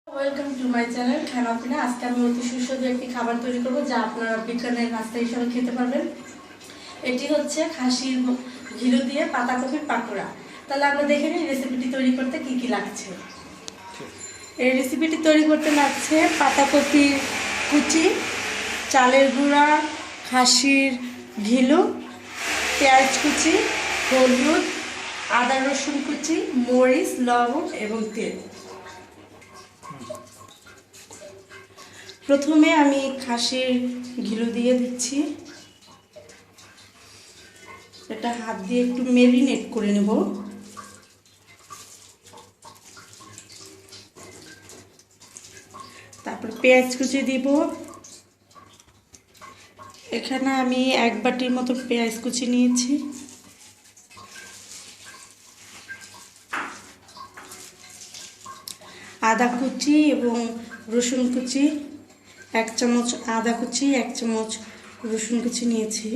Welcome to my channel খানা পিনা। আজকে আমি অতি সুস্বাদু একটি খাবার তৈরি করব যা আপনারা বিকালের নাস্তা হিসাবে খেতে পারবেন। এটি হচ্ছে খাসির ঘিলু দিয়ে পাতাকপির পাকোড়া। তাহলে আমরা দেখে নিই রেসিপিটি তৈরি করতে কি কি লাগছে। এই রেসিপিটি তৈরি করতে লাগছে পাতাকপির কুচি, চালের গুঁড়া, খাসির ঘিলু, পেঁয়াজ কুচি, হলুদ, আদা রসুন কুচি, মরিচ, লবণ এবং তেল। প্রথমে আমি খাসির ঘিলু দিয়ে দিচ্ছি। এটা হাত দিয়ে একটু মেরিনেট করে নেব। তারপর পেঁয়াজ কুচি দিব। এখানে আমি 1 বাটির মতো পেঁয়াজ কুচি নিয়েছি। আদা কুচি এবং রসুন কুচি, 1 চামচ আদা কুচি, 1 চামচ রসুন কুচি নিয়েছি।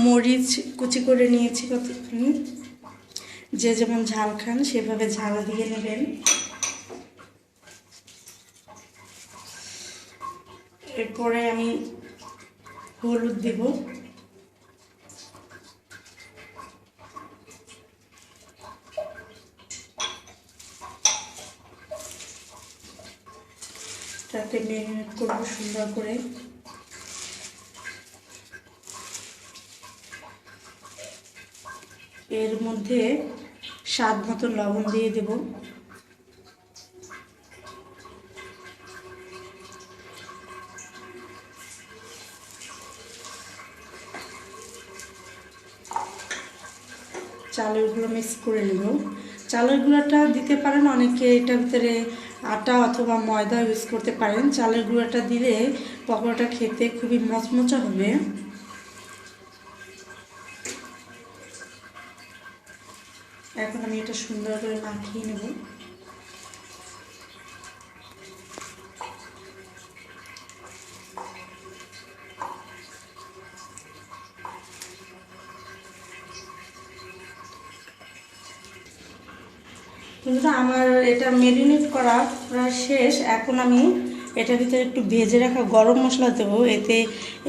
মরিচ কুচি করে নিয়েছি কতখানি, যে যেমন ঝাল খান সেভাবে ঝাল দিয়ে নেবেন। এরপরে আমি হলুদ দেব। তাতে মেরিনেট করবো সুন্দর করে। এর মধ্যে স্বাদ মতো লবণ দিয়ে দেব। চালের গুঁড়ো মিক্স করে নেব। চালের গুঁড়োটা দিতে পারেন অনেকে, এটার ভিতরে আটা অথবা ময়দা ইউজ করতে পারেন। চালের গুঁড়োটা দিলে পকোড়াটা খেতে খুবই মচমচা হবে। এখন আমি এটা সুন্দর করে মাখিয়ে নেব। কিন্তু আমার এটা মেরিনেট করা প্রায় শেষ। এখন আমি এটার ভিতরে একটু ভেজে রাখা গরম মশলা দেবো। এতে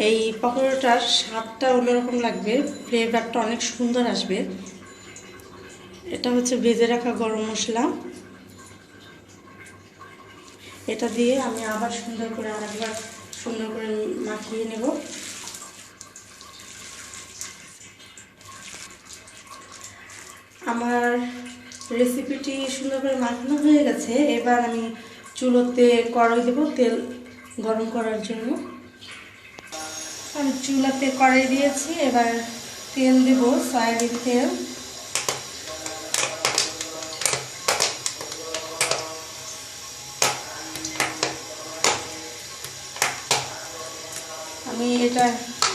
এই পকোড়াটার স্বাদটা অন্যরকম লাগবে, ফ্লেভারটা অনেক সুন্দর আসবে। এটা হচ্ছে ভেজে রাখা গরম মশলা। এটা দিয়ে আমি আবার সুন্দর করে আরেকবার সুন্দর করে মাখিয়ে নেব। আমার রেসিপিটি সুন্দর করে মাখানো হয়ে গেছে। এবার আমি চুলোতে কড়াই দেব তেল গরম করার জন্য। আমি চুলাতে কড়াই দিয়েছি, এবার তেল দেব, সয়াবিন তেল। আমি এটা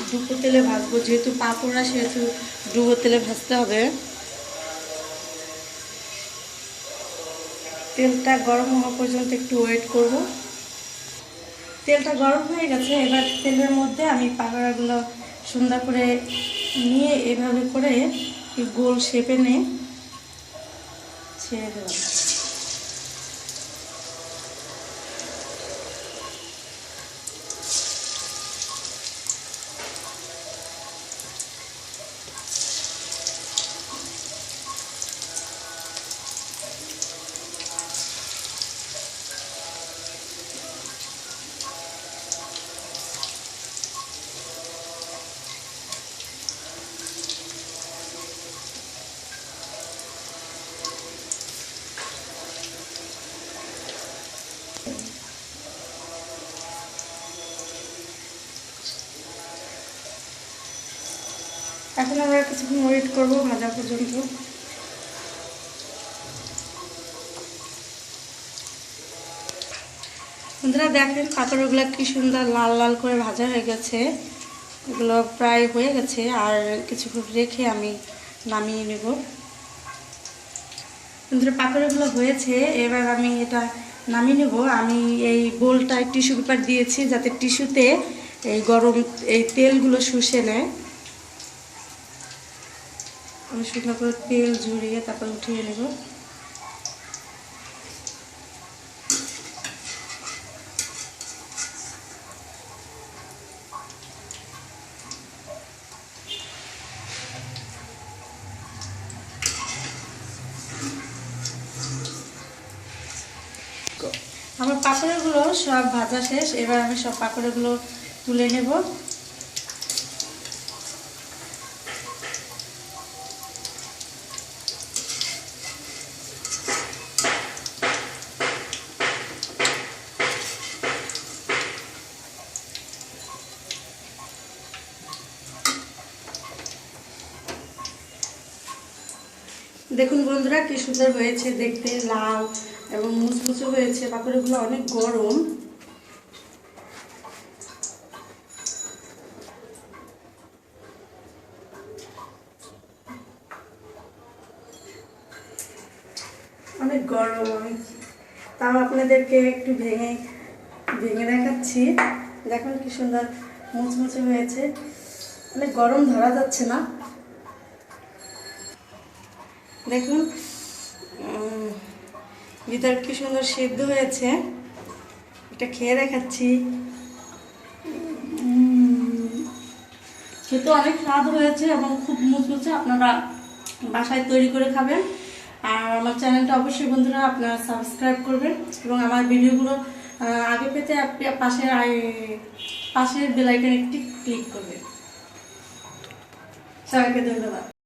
ডুবো তেলে ভাজবো, যেহেতু পাকোড়া সেহেতু ডুবো তেলে ভাজতে হবে। তেলটা গরম হওয়া পর্যন্ত একটু ওয়েট করব। তেলটা গরম হয়ে গেছে। এবার তেলের মধ্যে আমি পাকোড়াগুলো সুন্দর করে নিয়ে এভাবে করে গোল শেপে নিয়ে ছেড়ে দেব। এখন আমরা কিছুক্ষণ ওয়েট করবো ভাজা পর্যন্ত। বন্ধুরা দেখেন পাকোড়াগুলো কি সুন্দর লাল লাল করে ভাজা হয়ে গেছে। এগুলো প্রায় হয়ে গেছে, আর কিছুক্ষণ রেখে আমি নামিয়ে নেব। বন্ধুরা পাকোড়াগুলো হয়েছে, এবার আমি এটা নামিয়ে নেব। আমি এই বোলটায় টিস্যু পেপার দিয়েছি যাতে টিস্যুতে এই গরম এই তেলগুলো শুষে নেয়। আমি সুন্দর করে তেল ঝরিয়ে তারপর উঠিয়ে নেব। আমার পাকোড়াগুলো সব ভাজা শেষ, এবার আমি সব পাকোড়াগুলো তুলে নেব। দেখুন বন্ধুরা কি সুন্দর হয়েছে দেখতে, লাল এবং মুচমুচে হয়েছে। পাকোড়াগুলো অনেক গরম। অনেক গরম, আমি তাও আপনাদেরকে একটু ভেঙে ভেঙে দেখাচ্ছি। দেখুন কি সুন্দর মুচমুচে হয়েছে, অনেক গরম, ধরা যাচ্ছে না। দেখুন ভিতর কি সুন্দর সেদ্ধ হয়েছে, এটা খেয়ে দেখাচ্ছি। খেতে অনেক স্বাদ হয়েছে এবং খুব মুচমুচে। আপনারা বাসায় তৈরি করে খাবেন। আর আমার চ্যানেলটা অবশ্যই বন্ধুরা আপনারা সাবস্ক্রাইব করবেন এবং আমার ভিডিওগুলো আগে পেতে আপনি পাশের বেল আইকনে একটি ক্লিক করবেন। সবাইকে ধন্যবাদ।